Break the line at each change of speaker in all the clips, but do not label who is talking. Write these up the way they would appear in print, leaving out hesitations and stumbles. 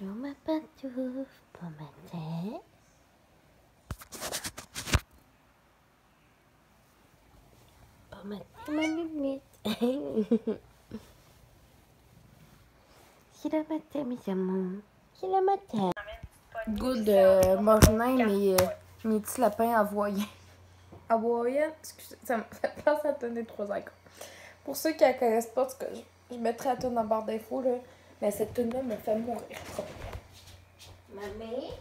Rumah patuh pemate. Pemate manumit. Kilometer mes amours. Kilometer.
Goût de mornin, mes petits lapins hawaïens. Hawaïens, excusez, ça me fait penser à Tonne des 3 icônes. Pour ceux qui la connaissent pas, parce que je mettrai la tune en barre d'infos, là, mais cette tune-là me fait mourir.
Mamie.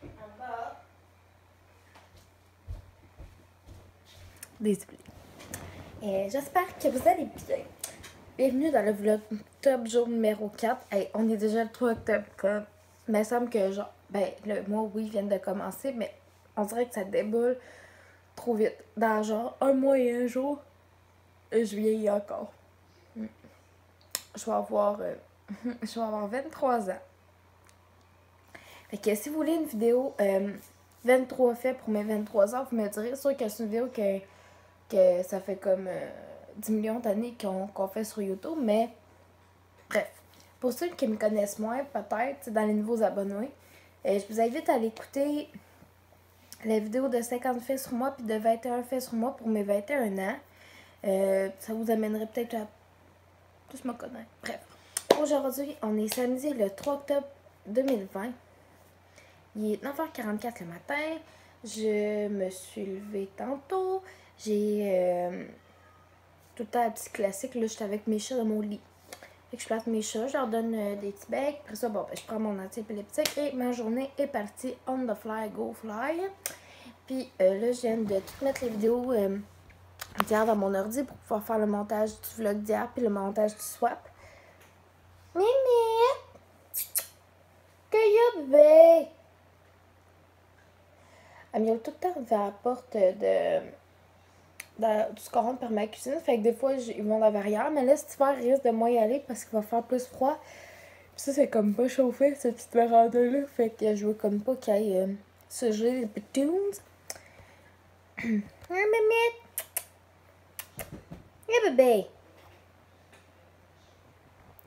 En bas.
Désolée. J'espère que vous allez bien. Bienvenue dans le vlog top jour numéro 4. Hey, on est déjà le 3 octobre. Comme, il me semble que genre, le mois, oui, vient de commencer, mais on dirait que ça déboule trop vite. Dans genre un mois et un jour, je vieillis encore. Je vais avoir 23 ans. Fait que si vous voulez une vidéo 23 faits pour mes 23 ans, vous me direz. C'est sûr que c'est une vidéo que ça fait comme 10 millions d'années qu'on fait sur YouTube, mais bref. Pour ceux qui me connaissent moins, peut-être, dans les nouveaux abonnés, je vous invite à aller écouter la vidéo de 50 faits sur moi puis de 21 faits sur moi pour mes 21 ans. Ça vous amènerait peut-être à plus me connaître. Bref. Aujourd'hui, on est samedi le 3 octobre 2020. Il est 9h44 le matin. Je me suis levée tantôt. J'ai tout le temps un petit classique. Là, j'étais avec mes chats dans mon lit. Fait que je place mes chats, je leur donne des petits becs. Après ça, bon, je prends mon anti-épileptique et ma journée est partie on the fly, go fly. Puis là, je viens de tout mettre les vidéos d'hier dans mon ordi pour pouvoir faire le montage du vlog d'hier puis le montage du swap. Mimi! Que y'a bébé? Elle miaule tout le temps vers la porte du scoron par ma cuisine. Fait que des fois, ils vont dans la verrière. Mais là, cet hiver, ils risquent de moins y aller parce qu'il va faire plus froid. Puis ça, c'est comme pas chauffé, cette petite véranda-là. Fait que je veux comme pas qu'il y ait se geler les petits Hein, mémé? Hey, bébé!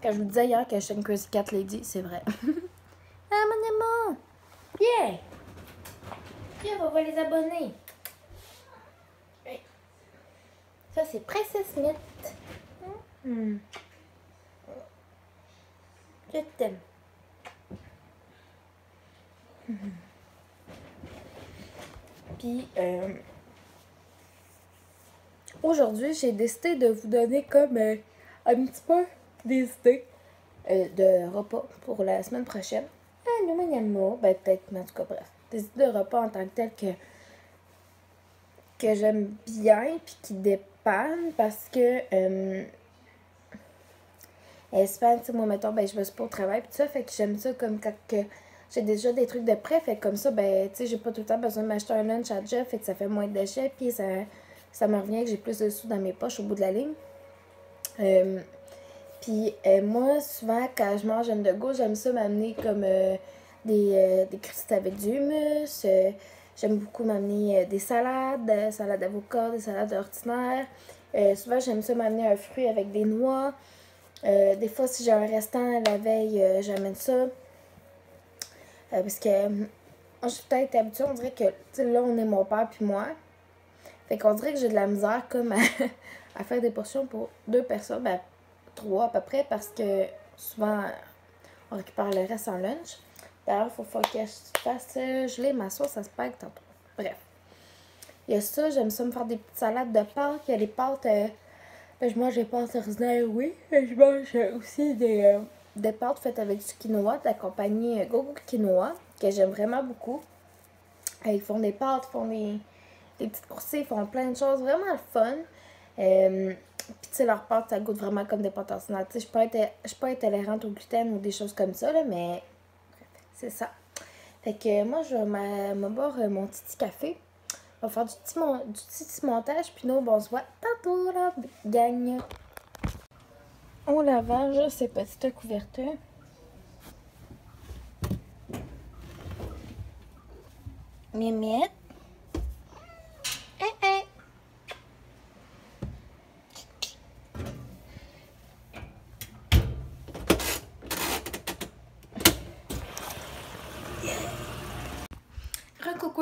Quand je vous disais hier que j'étais une Crazy Cat Lady, c'est vrai. Ah, mon amour! Viens! Viens, on va voir les abonnés. Ça, c'est Princess Smith. Je t'aime. Puis, aujourd'hui, j'ai décidé de vous donner comme un petit peu des idées de repas pour la semaine prochaine. Ah, non, mon ben peut-être, mais en tout cas, bref. Des idées de repas en tant que telles que j'aime bien, puis qui dépannent, parce que souvent, tu sais, moi, mettons, je me suis pas au travail, puis ça, fait que j'aime ça comme quand que j'ai déjà des trucs de prêt, fait que comme ça, tu sais, j'ai pas tout le temps besoin de m'acheter un lunch à Jeff, fait que ça fait moins de déchets, puis ça me revient que j'ai plus de sous dans mes poches au bout de la ligne. Puis moi, souvent, quand je mange un de go, j'aime ça m'amener comme des crudités avec du hummus. J'aime beaucoup m'amener des salades d'avocat, des salades ordinaires. Souvent, j'aime ça m'amener un fruit avec des noix. Des fois, si j'ai un restant la veille, j'amène ça. Parce que moi, je suis peut-être habituée, on dirait que, tu sais, là, on est mon père puis moi. Fait qu'on dirait que j'ai de la misère comme à faire des portions pour 2 personnes, 3 à peu près, parce que souvent, on récupère le reste en lunch. D'ailleurs, il faut que je fasse geler ma sauce à spag tantôt. Bref. Il y a ça, j'aime ça me faire des petites salades de pâtes. Il y a les pâtes, je mange des pâtes ordinaires, oui. Je mange aussi des pâtes faites avec du quinoa, de la compagnie Gogo Quinoa, que j'aime vraiment beaucoup. Ils font des pâtes, ils font des petites courses, ils font plein de choses, vraiment le fun. Puis tu sais, leurs pâtes, ça goûte vraiment comme des pâtes ordinaires. Tu sais, je suis pas intolérante au gluten ou des choses comme ça, là, mais c'est ça. Fait que moi, je vais me boire mon petit café. On va faire du petit montage, puis nous, on se voit tantôt, là, gang. Au lavage, ces petites couvertures. Mimette.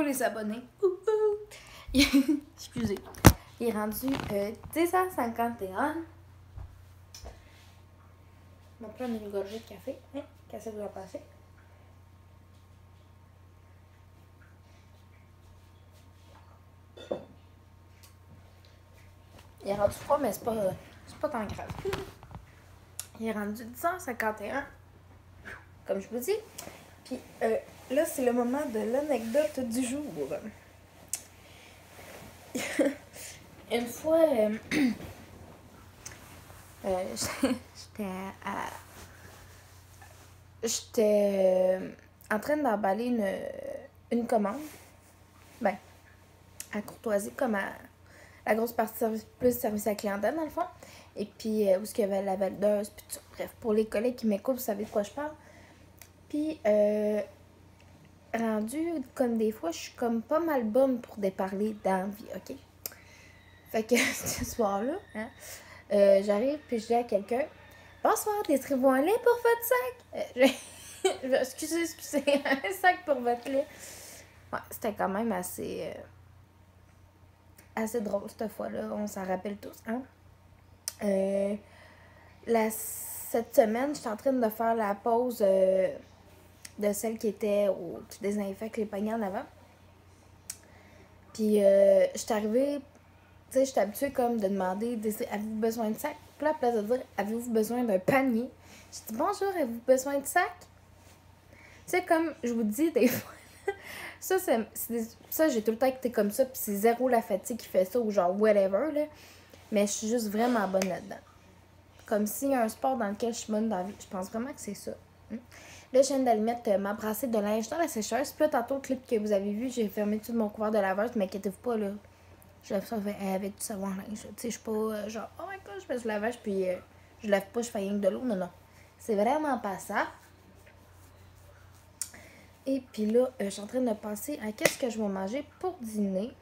Coucou les abonnés. Excusez. Il est rendu 10h51. On va prendre une gorgée de café. Hein? Qu'est-ce que vous en pensez? Il est rendu froid, mais c'est pas tant grave. Il est rendu 10h51, comme je vous dis. Puis là, c'est le moment de l'anecdote du jour. Une fois, j'étais en train d'emballer une commande. Ben, à courtoisie, comme à la grosse partie plus service à la clientèle, dans le fond. Et puis, où est-ce qu'il y avait la vendeuse, puis tout ça. Bref, pour les collègues qui m'écoutent, vous savez de quoi je parle. Puis, rendu comme des fois, je suis comme pas mal bonne pour déparler dans la vie, OK? Fait que ce soir-là, hein, j'arrive puis je dis à quelqu'un « Bonsoir, décrivez-vous un lait pour votre sac? Excusez, un sac pour votre lait. » Ouais, c'était quand même assez drôle cette fois-là, on s'en rappelle tous, hein? Cette semaine, j'étais en train de faire la pause de celle qui était qui désinfecte les paniers en avant. Puis, j'étais arrivée, tu sais, j'étais habituée comme de demander « Avez-vous besoin de sac? » Puis là, à place de dire « Avez-vous besoin d'un panier? » J'ai dit « Bonjour, avez-vous besoin de sac? » Tu sais, comme je vous dis des fois, ça, j'ai tout le temps été comme ça, puis c'est zéro la fatigue qui fait ça, ou genre whatever, là. Mais je suis juste vraiment bonne là-dedans. Comme s'il y a un sport dans lequel je suis bonne dans la vie. Je pense vraiment que c'est ça. Là, je viens d'aller mettre ma brassée de linge dans la sécheuse. Puis là, tantôt, le clip que vous avez vu, j'ai fermé tout mon couvert de laveuse. Mais inquiétez-vous pas, là. Je lève ça avec du savon linge. Tu sais, je suis pas genre, oh my god, je fais du lavage, puis je lève pas, je fais rien que de l'eau. Non, non. C'est vraiment pas ça. Et puis là, je suis en train de penser à qu'est-ce que je vais manger pour dîner.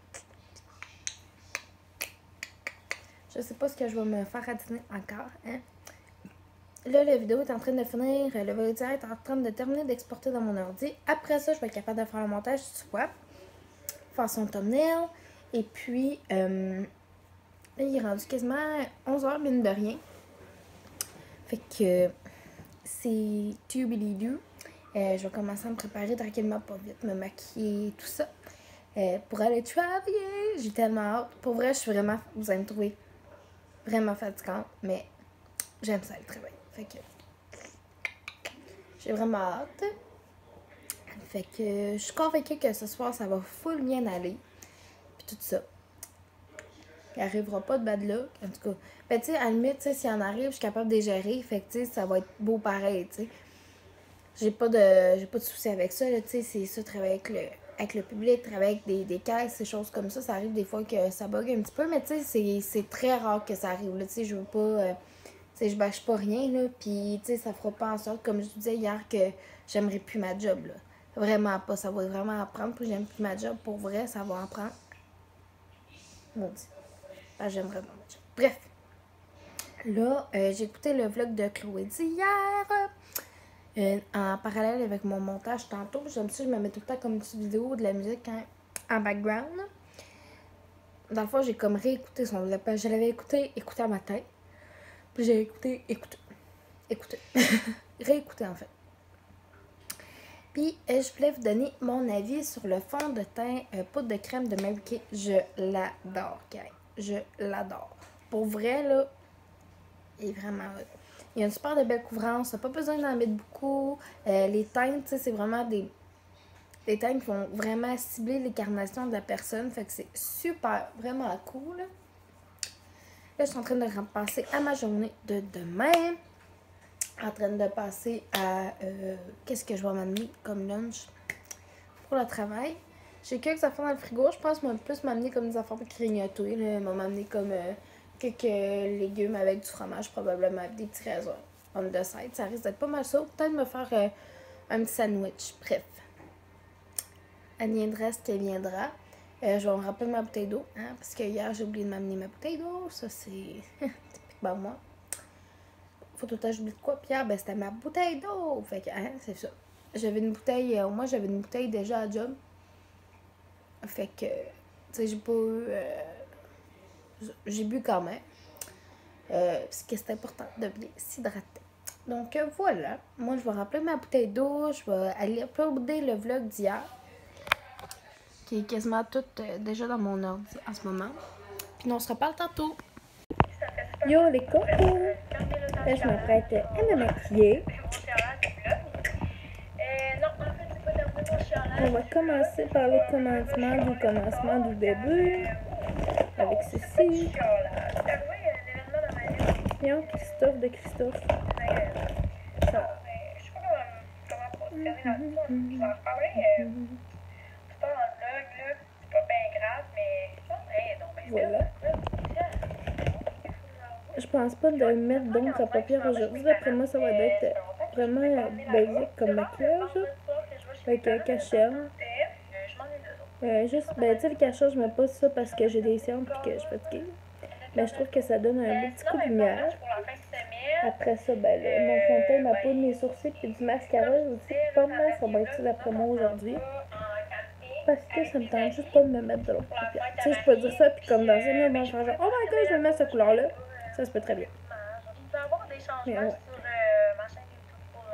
Je sais pas ce que je vais me faire à dîner encore, hein. Là, la vidéo est en train de finir, le volotaire est en train de terminer d'exporter dans mon ordi. Après ça, je vais être capable de faire le montage du swap, faire son thumbnail. Et puis, là, il est rendu quasiment 11h, mine de rien. Fait que c'est tubididou. Je vais commencer à me préparer tranquillement, pas vite, me maquiller, tout ça. Pour aller travailler. J'ai tellement hâte. Pour vrai, je suis vraiment, vous allez me trouver vraiment fatigante, mais j'aime ça, le travail. Fait que j'ai vraiment hâte. Fait que je suis convaincue que ce soir, ça va full bien aller. Puis tout ça. Il n'arrivera pas de bad luck. En tout cas, ben, tu sais, à la limite, s'il en arrive, je suis capable de les gérer. Fait que, tu sais, ça va être beau pareil, tu sais. J'ai pas de soucis avec ça, là, tu sais. C'est ça, travailler avec le public, travailler avec des caisses, ces choses comme ça. Ça arrive des fois que ça bug un petit peu, mais tu sais, c'est très rare que ça arrive, là. Tu sais, je veux pas... tu sais, je bâche pas rien, là. Puis, tu sais, ça fera pas en sorte, comme je vous disais hier, que j'aimerais plus ma job, là. Vraiment pas. Ça va vraiment apprendre. Puis j'aime plus ma job. Pour vrai, ça va apprendre. Maudit. Ah, j'aime vraiment ma job. Bref. Là, j'ai écouté le vlog de Chloé d'hier. En parallèle avec mon montage tantôt. J'aime ça, je me mets tout le temps comme une petite vidéo de la musique en background. Dans le fond, j'ai comme réécouté son vlog. Je l'avais écouté à ma tête. Puis j'ai écouté. Réécouté en fait. Puis, je voulais vous donner mon avis sur le fond de teint poudre de crème de Mary Kay. Je l'adore, gang. Je l'adore. Pour vrai, là, il est vraiment hot. Il y a une super de belle couvrance. T'as pas besoin d'en mettre beaucoup. Les teintes, tu sais, c'est vraiment des teintes qui vont vraiment cibler les carnations de la personne. Fait que c'est super, vraiment cool. Là, je suis en train de passer à ma journée de demain. En train de passer à qu'est-ce que je vais m'amener comme lunch pour le travail. J'ai quelques affaires dans le frigo. Je pense plus m'amener comme des affaires pour grignoter. Je vais m'amener comme quelques légumes avec du fromage, probablement avec des petits raisins on the side. Ça risque d'être pas mal ça. Peut-être me faire un petit sandwich. Bref. Elle viendra ce qu'elle viendra. Je vais me rappeler ma bouteille d'eau. Hein, parce que hier, j'ai oublié de m'amener ma bouteille d'eau. Ça, c'est typiquement moi. Faut tout le temps j'oublie de quoi, Pierre, ben c'était ma bouteille d'eau. Fait que, hein, c'est ça. J'avais une bouteille, moi j'avais une bouteille déjà à job. Fait que, tu sais, j'ai pas eu... j'ai bu quand même. Parce que c'est important de bien s'hydrater. Donc voilà, moi je vais remplir ma bouteille d'eau, je vais aller uploader le vlog d'hier, qui est quasiment tout déjà dans mon ordi en ce moment. Puis on se reparle tantôt. Yo les cocos! Là je m'apprête à me maquiller. On va commencer par le commencement du début, avec ceci. Voyons, Christophe de Christophe. Ça. Voilà. Je pense pas de mettre d'encre à paupières aujourd'hui. D'après moi, ça va être vraiment basique comme maquillage. Avec cachet. Juste, ben, tu sais, le cachet, je mets pas ça parce que j'ai des cernes et que je suis fatiguée. Mais je trouve que ça donne un beau petit coup de lumière. Après ça, ben là, mon fond de teint, ma poudre, mes sourcils puis du mascara aussi. Pas mal, ça va être ça d'après moi aujourd'hui. Parce que ça me tente juste pas de me mettre de l'autre paupière. Tu sais, je peux dire ça puis comme dans un moment, je vais genre, oh my god, je vais mettre cette couleur-là. Ça se peut très bien.
Il peut y avoir des changements
ouais.
sur ma chaîne YouTube pour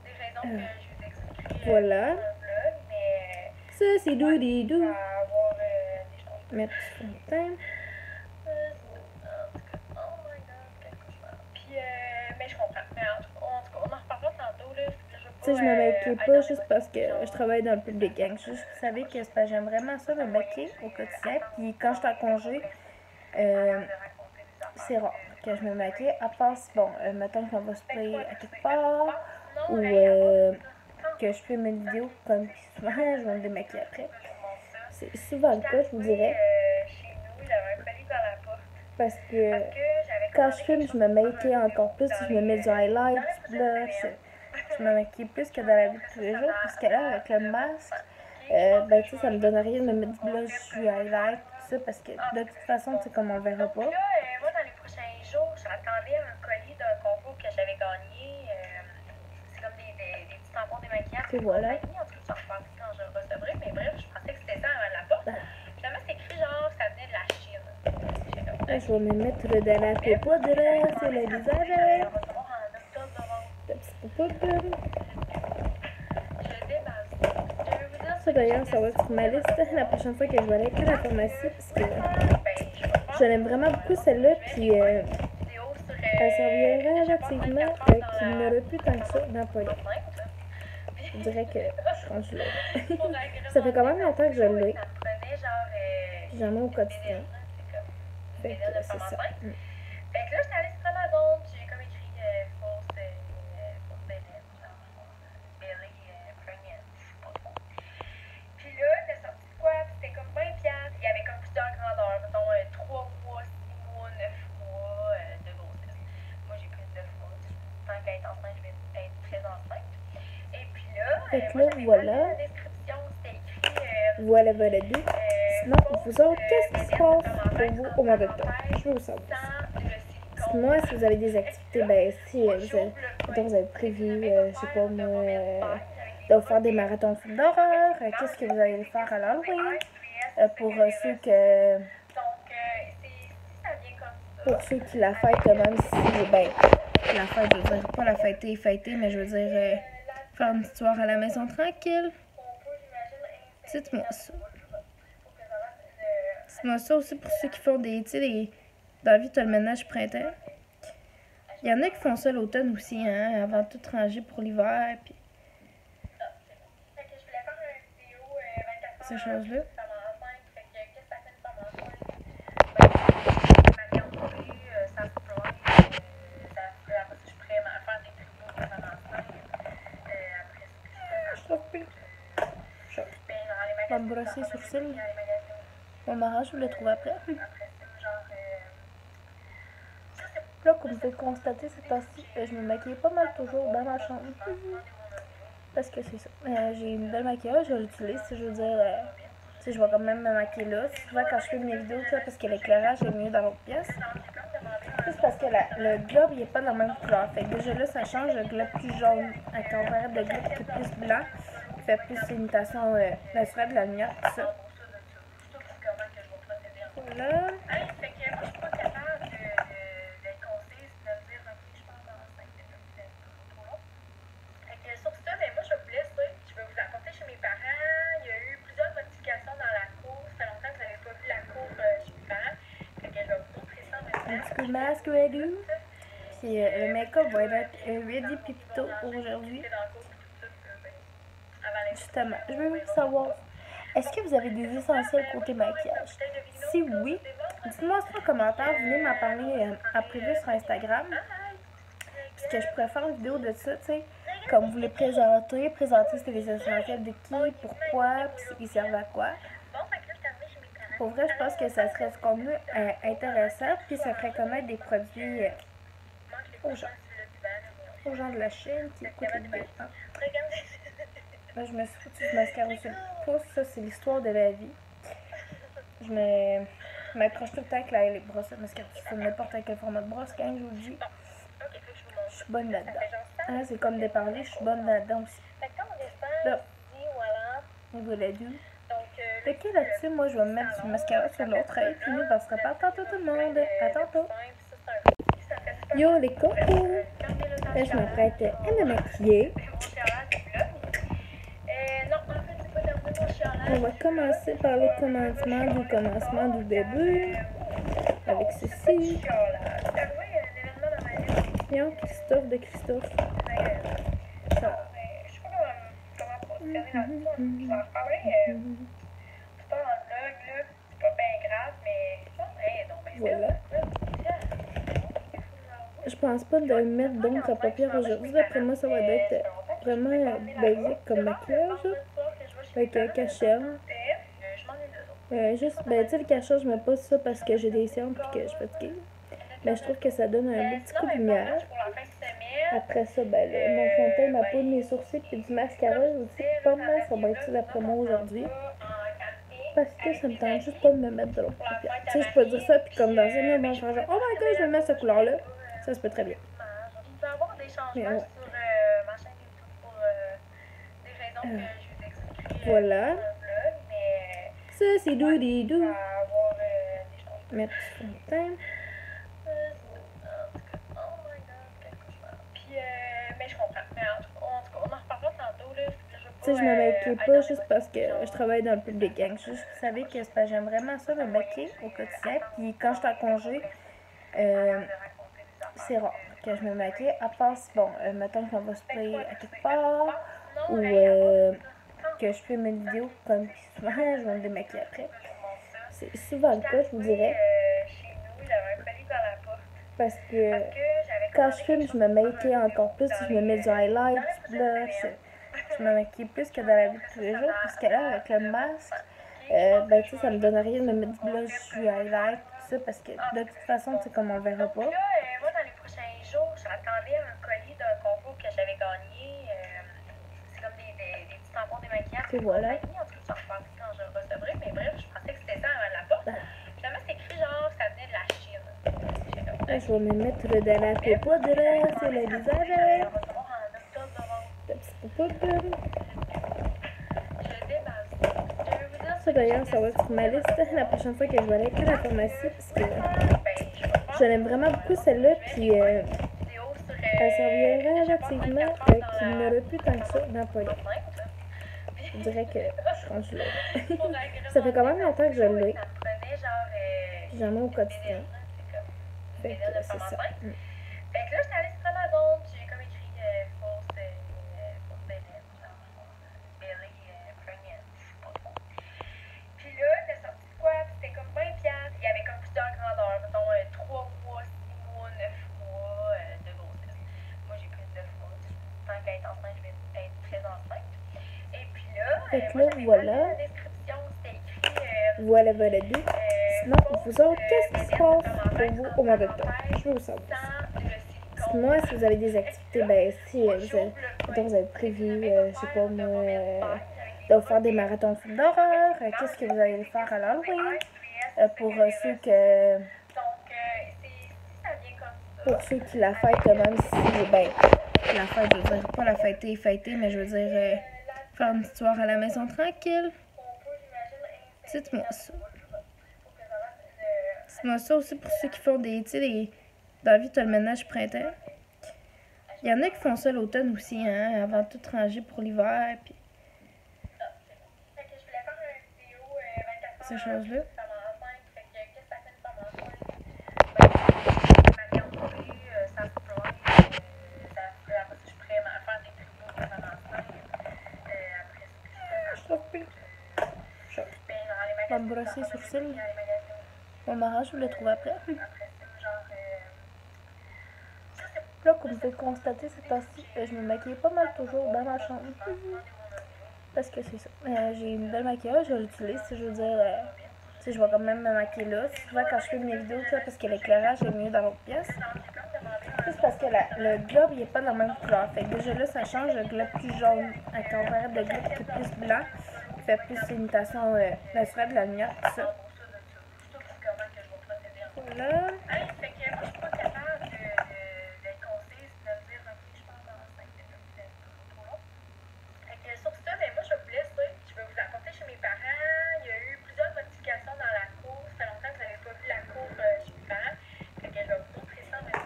des raisons que je vous expliquerai
voilà.
dans le vlog, mais
ça, c'est doudi-dou.
il va y avoir des changements.
Mettre du fond de teint.
Oh my god, quel cauchemar. Puis, mais je comprends. Mais en tout cas, on en reparlera tantôt. Là.
Tu sais, je me maquille pas juste parce que je travaille dans le public gang. Juste, vous savez que j'aime vraiment ça, me maquiller au quotidien. Puis quand je suis en congé, c'est rare que je me maquille. À part si, bon, mettons qu'on va se payer à quelque part ou que je fais mes vidéos comme souvent, je vais me démaquiller après. C'est souvent le cas, je vous dirais. Parce que quand je filme, je me maquille encore plus. Je me mets du highlight, du blush. Je me maquille plus que dans la vie de tous les jours. Parce que là, avec le masque, ben tu sais, ça me donne rien de me mettre du blush, du highlight, tout ça. Parce que de toute façon, tu sais, comme on verra pas.
Moi, dans les prochains jours, j'attendais un colis d'un concours que j'avais gagné. C'est comme des petits tampons démaquillants.
Et voilà.
En tout cas, j'en reparlerai quand je recevrai. Mais bref, je pensais que c'était ça avant la porte. Finalement, c'est écrit genre que ça venait de la Chine.
Là, je vais me mettre de la poudre sur le visage. La petite poudre. Ça d'ailleurs, ça va être sur ma liste la prochaine fois que je vais aller à la pharmacie. Parce que je l'aime vraiment beaucoup celle-là. Puis elle servirait relativement qu'il n'y en aurait plus tant que ça dans le poignet. Je dirais que je suis rendue là. Ça fait quand même longtemps que je l'ai. J'en ai au quotidien. Fait que c'est ça.
Fait que là, j'étais allée sur Amazon, j'ai comme écrit fausse belly, pregnant, je sais pas trop. Puis là, il est sorti de quoi? C'était comme 20$. Il y avait comme plusieurs grandeurs, mettons 3 mois, 6 mois, 9 mois de grossesse. Moi, j'ai pris 9 mois. Tant qu'à être enceinte, je vais être très enceinte. Et puis là,
fait que là, voilà.
la description, c'était écrit
voilà, voilà, deux. Sinon, vous autres, qu'est-ce qui se passe pour vous au mois d'octobre? Je veux vous savoir. Sinon, si vous avez des activités, ben si vous avez prévu, je sais pas moi, de faire des marathons de films d'horreur, qu'est-ce que vous allez faire à l'Halloween? Pour ceux qui la fêtent, même si, ben, la fête, je veux dire, pas la fêter, mais je veux dire, faire une petite soirée à la maison tranquille. Dites-moi ça. Dites-moi ça aussi pour ceux qui font des, tu sais, dans la vie, tu as le ménage printemps. Il y en a qui font ça l'automne aussi, hein, avant de tout ranger pour l'hiver, puis ces choses-là. Je vais me brosser les sourcils. Mon mariage, je vous le trouve après. Là, comme vous pouvez le constater, cette temps-ci, je me maquille pas mal toujours dans ma chambre. Parce que c'est ça. J'ai une belle maquillage, je l'utilise. Je veux dire, je vais quand même me maquiller là. Souvent, quand je fais mes vidéos, parce que l'éclairage est mieux dans l'autre pièce. Juste parce que le globe, il n'est pas de la même couleur. Fait que déjà là, ça change. Le globe plus jaune, avec un verre de globe qui est plus blanc. fait plus imitation naturelle de la lumière, tout ça. Voilà.
Hey, fait que moi, je suis pas capable d'être concise, de me dire, ok, je pense dans 5 minutes, c'est trop long. Fait que sur ça, ben moi, je vais vous laisser. Je vais vous apporter chez mes parents. Il y a eu plusieurs modifications dans la cour. Ça fait longtemps que vous n'avez pas vu la cour chez mes parents. Fait que je vais vous montrer ça maintenant.
Un petit peu de masque ready. Puis le make-up va être ready puis tôt aujourd'hui. Justement, je veux savoir, est-ce que vous avez des essentiels côté maquillage? Si oui, dites-moi ça en commentaire. Venez m'en parler en privé sur Instagram. Parce que je pourrais faire une vidéo de ça, tu sais. Comme vous les présenter c'était les essentiels de qui, pourquoi, puis ils servent à quoi. Pour vrai, je pense que ça serait du contenu intéressant, puis ça ferait connaître des produits aux gens de la chaîne qui écoutent les vidéos. Hein. Là, je me suis foutu du mascara sur le pouce, ça c'est l'histoire de la vie. Je m'accroche tout le temps avec les brosses de mascara. Je fais n'importe quel format de brosse, quand je vous le dis. Je suis bonne là-dedans. Hein, c'est comme de parler, je suis bonne là-dedans aussi. Là, et voilà du. Fait que là-dessus, moi je vais me mettre du mascara sur l'autre œil, puis nous, on se reparle tantôt tout le monde. À tantôt. Yo les cocos! Là, je m'apprête à me maquiller. On va commencer par le commencement du début. Avec ceci. Yo, Christophe de Christophe. Ça. Voilà. Je pense pas de mettre d'ombre à paupières aujourd'hui. D'après moi, ça va être vraiment basique comme maquillage. Avec cachet. Juste, ben, tu sais, le cachet, je mets pas ça parce que j'ai des cernes et que je suis fatiguée. Mais je trouve que ça donne un beau petit coup de lumière. Après ça, ben là, mon fond de teint, ma poudre, mes sourcils puis du mascara aussi. Pas mal, ça va être ça d'après moi aujourd'hui. Parce que ça me tente juste pas de me mettre de l'autre paupière. Tu sais, je peux dire ça puis comme dans un moment, je vais genre, oh my god, je vais mettre cette couleur-là. Ça se peut très bien.
Il va y avoir des changements sur ma chaîne YouTube pour des raisons que je vous expliquerai
voilà.
dans le vlog, mais
ça, c'est doudi-dou.
il va y avoir des changements.
Mettre du fond de teint.
Oh my god, quel cauchemar. Puis, mais je comprends. Mais en tout cas, on en reparlera tantôt. Là.
Tu sais, je me maquille pas juste parce que je travaille dans le public. Hein. Juste, vous savez que j'aime vraiment ça, me maquiller au quotidien. Puis quand je suis en congé, c'est rare que je me maquille. À part si, bon, mettons qu'on va se payer à quelque part ou que je fais mes vidéos comme souvent, je vais me démaquiller après. C'est souvent le cas, je vous dirais. Parce que quand je filme, je me maquille encore plus. Je me mets du highlight, du blush. Je me maquille plus que dans la vie de tous les jours. Parce que là, avec le masque, ben tu sais, ça me donne rien de me mettre du blush, du highlight, tout ça. Parce que de toute façon, tu sais, comme on verra pas.
Moi, dans les prochains jours, j'attendais un colis d'un concours que j'avais gagné. C'est comme des petits tampons démaquillables.
Et voilà.
En tout cas, j'en reparlerai quand je le recevrai. Mais bref, je pensais que c'était ça avant la porte. Finalement, c'est écrit genre que ça venait de la Chine.
Là, je vais me mettre de la poudre sur le visage. La petite poudre. Ça d'ailleurs, ça va être sur ma liste la prochaine fois que je vais aller à la pharmacie. Parce que je l'aime vraiment beaucoup celle-là. Puis elle servirait relativement qu'il n'y en aurait plus tant que ça dans le poignet. Je dirais que je suis rendue là. Ça fait quand même longtemps que je l'ai. J'en ai au quotidien. Fait que c'est ça.
Fait que là, j'étais allée sur Amazon, j'ai comme écrit fausse Belly pregnant, je sais pas trop. Puis là, il a sorti de quoi? C'était comme 20$. Il y avait comme plusieurs grandeurs, mettons 3 mois, 6 mois, 9 mois de grossesse. Moi, j'ai plus de 9 mois. Tant qu'à être enceinte, je vais être très enceinte. Et puis là,
fait que
moi,
là,
j'avais
voilà.
dans la description, c'était écrit
Voilà, voilà, deux. Sinon, vous autres, qu'est-ce qui se passe pour vous au mois d'octobre? Je veux vous savoir. Dites-moi si vous avez des activités, ben si vous avez prévu, je sais pas moi, de faire des marathons de films d'horreur, qu'est-ce que vous allez faire à l'Halloween, pour ceux qui la fêtent, même si, ben, la fête, je veux dire, pas la fêter, mais je veux dire, faire une petite soirée à la maison tranquille. Dites-moi ça. Dites-moi ça aussi pour ceux qui font des, tu sais, dans la vie, tu as le ménage printemps. Il y en a qui font ça l'automne aussi, hein, avant de tout ranger pour l'hiver, puis ces choses-là. Je vais me brosser les sourcils. Mon mariage, je le trouve après. Là, comme vous pouvez le constater, cette temps-ci, je me maquille pas mal toujours dans ma chambre. Parce que c'est ça. J'ai une belle maquillage, je l'utilise. Je veux dire, je vais quand même me maquiller là. Souvent, quand je fais mes vidéos, parce que l'éclairage est mieux dans l'autre pièce. Juste parce que le globe, il n'est pas de la même couleur. Fait que déjà là, ça change. Le globe plus jaune, à comparer de globe qui est plus blanc, qui fait plus imitation naturelle de la lumière, tout ça. Voilà.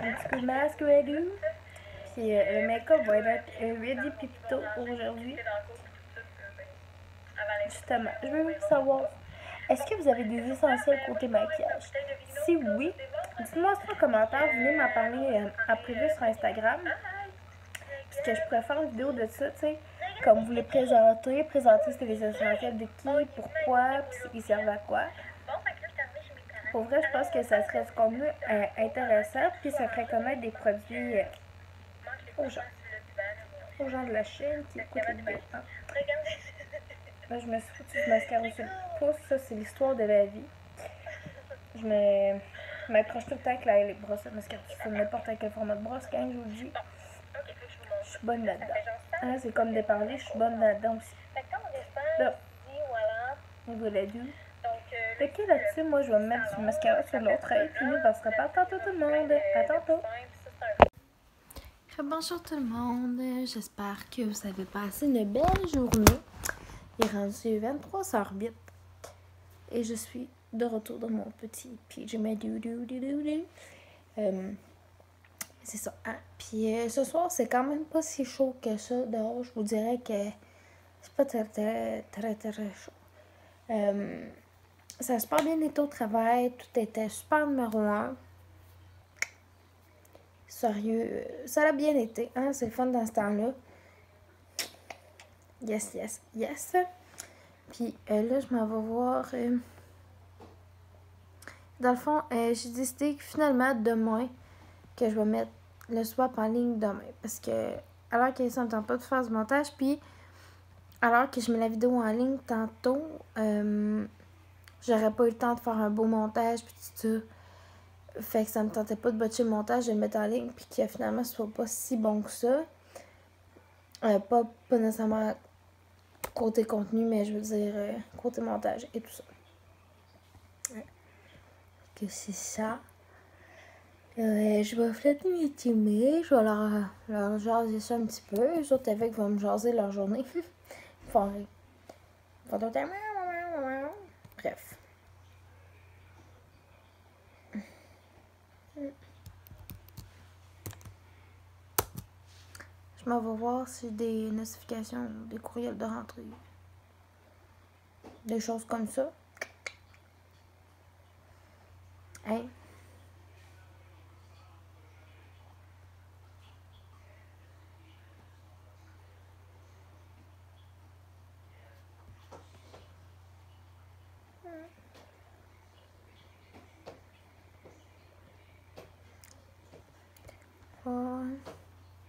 Un petit coup de masque ready. Puis le make-up va être ready pipito aujourd'hui. Justement, je veux vous savoir, est-ce que vous avez des essentiels côté maquillage? Si oui, dites-moi ça en commentaire. Venez m'en parler en privé sur Instagram. Parce que je pourrais faire une vidéo de ça, tu sais. Comme vous les présenter c'était les essentiels de qui, pourquoi, puis ils servent à quoi. Pour vrai, je pense que ça serait du contenu intéressant, puis ça ferait connaître des produits aux gens de la chaîne qui écoutent les vidéos. Hein. Là, je me suis foutu du mascara sur le pouce, ça c'est l'histoire de la vie. Je m'accroche tout le temps avec les brosses de mascara. Je fais n'importe quel format de brosse, quand je vous le dis. Je suis bonne là-dedans. Hein, c'est comme de parler, je suis bonne là-dedans aussi. Là, au niveau de la vue. Fait que là-dessus, moi, je vais me mettre du mascara sur l'autre œil, puis nous, on se reparle tantôt tout le monde. À tantôt!
Bonjour tout le monde, j'espère que vous avez passé une belle journée. Il est rendu 23h08 et je suis de retour dans mon petit pyjama c'est ça. Hein? Puis ce soir, c'est quand même pas si chaud que ça dehors. Je vous dirais que c'est pas très chaud. Ça a super bien été au travail, tout était super numéro 1. Sérieux, ça a bien été, hein? C'est le fun dans ce temps-là. Yes. Puis là, je m'en vais voir. Dans le fond, j'ai décidé que finalement, demain, que je vais mettre le swap en ligne demain. Parce que, alors que ça me tente pas de faire du montage, puis alors que je mets la vidéo en ligne tantôt, j'aurais pas eu le temps de faire un beau montage, puis tout ça. Fait que ça me tentait pas de botcher le montage, de le mettre en ligne, puis que finalement ce soit pas si bon que ça. Pas nécessairement côté contenu, mais je veux dire côté montage et tout ça. Ouais. Que c'est ça. Je vais flatter mes teammates, je vais leur jaser ça un petit peu. Les autres avec vont me jaser leur journée. Bref. Je m'en vais voir si j'ai des notifications, des courriels de rentrée. Des choses comme ça. Hey.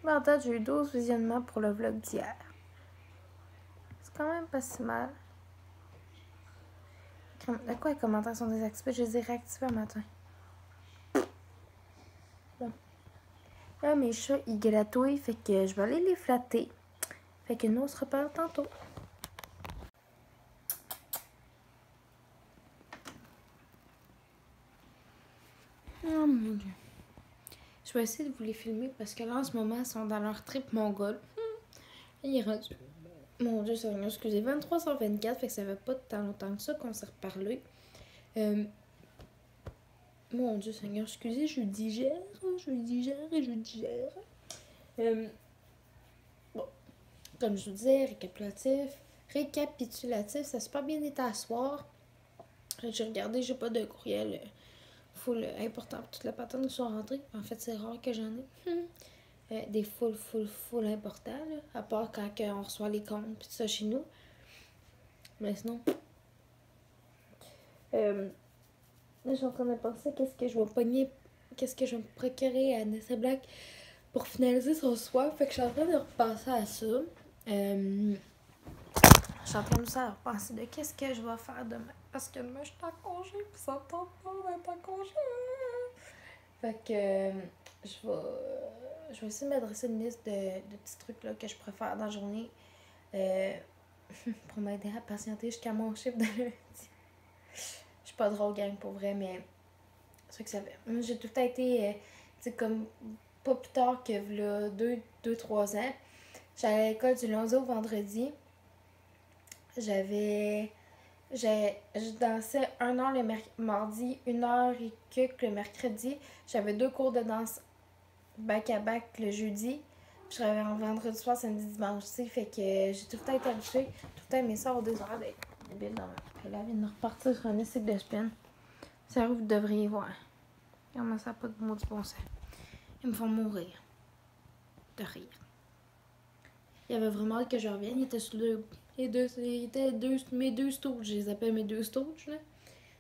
En tête, j'ai eu 12 visionnements pour le vlog d'hier. C'est quand même pas si mal. De quoi les commentaires sont désactivés? Je les ai réactivés un matin. Bon. Là, mes chats, ils gratouillent, fait que je vais aller les flatter. Fait que nous, on se reparle tantôt. Oh mon Dieu. Je vais essayer de vous les filmer parce que là, en ce moment, ils sont dans leur trip mongol. Il est rendu Mon Dieu, Seigneur, excusez, 23h24, fait que ça fait pas tant longtemps que ça qu'on s'est reparlé. Mon Dieu, Seigneur, excusez, je digère. Bon, comme je vous disais, récapitulatif, ça a super bien été à soir. J'ai regardé, j'ai pas de courriel full important pour toute la patente qui sont rentrées. En fait, c'est rare que j'en ai. Des full importants, là, à part quand on reçoit les comptes pis tout ça chez nous. Mais sinon. Là, je suis en train de penser qu'est-ce que je vais me procurer à Nessa Black pour finaliser son soir. Fait que je suis en train de repenser à ça. Je suis en train de repenser de qu'est-ce que je vais faire demain. Parce que demain, je suis en congé, pis ça me tente pas d'être en congé. Fait que je vais essayer de m'adresser une liste de petits trucs là, que je préfère dans la journée pour m'aider à patienter jusqu'à mon chiffre de lundi. Je suis pas drôle, gang, pour vrai, mais c'est ça que ça fait. Moi, j'ai tout le temps été, tu sais, comme pas plus tard que là, 2-3 ans. J'allais à l'école du lundi au vendredi. Je dansais 1 heure le mardi, 1 heure et quelques le mercredi. J'avais 2 cours de danse back-à-back le jeudi. Je travaillais en vendredi soir, samedi, dimanche, tu sais. Fait que j'ai tout le temps été habituée. Tout le temps aimé ça avoir des horaires débiles dans ma... Là, elle vient de repartir sur un essai de spin. Ça vous devriez voir. Comment ça n'a pas de mots du bon sens. Ils me font mourir. De rire. Il y avait vraiment hâte que je revienne. Il était sur le... mes deux stooges. Je les appelle mes 2 stooges, là.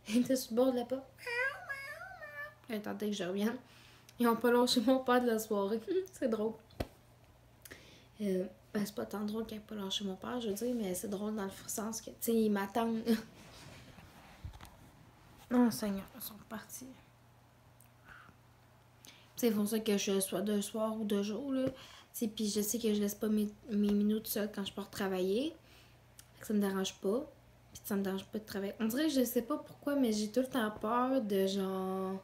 Il était sur le bord de la porte. Il attendait que je revienne. Ils ont pas lâché mon père de la soirée. C'est drôle. C'est pas tant drôle qu'il n'ait pas lâché mon père, je veux dire, mais c'est drôle dans le sens que, tu sais, ils m'attendent. Non, Seigneur, ils sont partis. Tu sais, ils font ça que je sois de soir ou de jour, là. Tu sais, puis je sais que je laisse pas mes minutes seules quand je pars travailler. Ça me dérange pas. Puis ça me dérange pas de travailler. On dirait que je sais pas pourquoi, mais j'ai tout le temps peur de genre...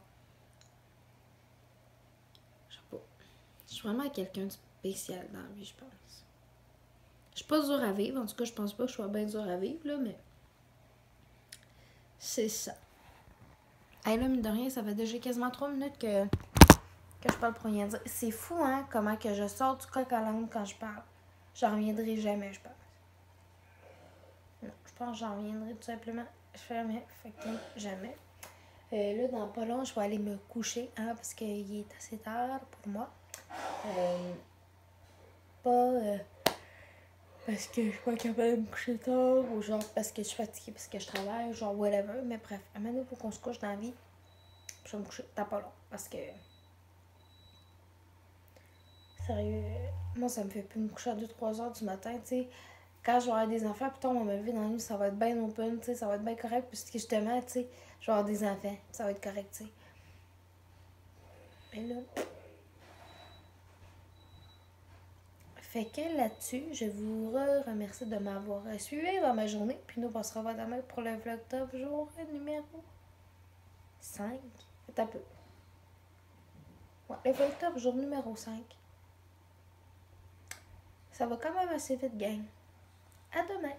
Je sais pas. Je suis vraiment quelqu'un de spécial dans la vie, je pense. Je suis pas dure à vivre. En tout cas, je pense pas que je sois bien dure à vivre, là, mais... C'est ça. Hey, là, mine de rien, ça fait déjà quasiment 3 minutes que je parle pour rien dire. C'est fou, hein, comment que je sors du coq à l'âne quand je parle. J'en reviendrai jamais, je pense. Non, je pense que j'en reviendrai tout simplement jamais. Fait que jamais. Là, dans pas long, je vais aller me coucher, hein, parce qu'il est assez tard pour moi. Parce que je suis pas capable de me coucher tard, ou genre parce que je suis fatiguée, parce que je travaille, genre whatever. Mais bref, à un moment donné, il faut qu'on se couche dans la vie. Je vais me coucher dans pas long, parce que... Sérieux, moi, ça me fait plus me coucher à 2-3 heures du matin, tu sais. Quand je vais avoir des enfants, putain, on va me lever dans la nuit, ça va être bien open, tu sais, ça va être bien correct, parce que justement, tu sais, je vais avoir des enfants, ça va être correct, tu sais. Mais là... Fait que là-dessus, je vous remercie de m'avoir suivi dans ma journée, puis nous, on se revoit demain pour le vlog top jour numéro 5. C'est un peu. Ouais, le vlog top jour numéro 5. Ça va quand même assez vite, gang. À demain!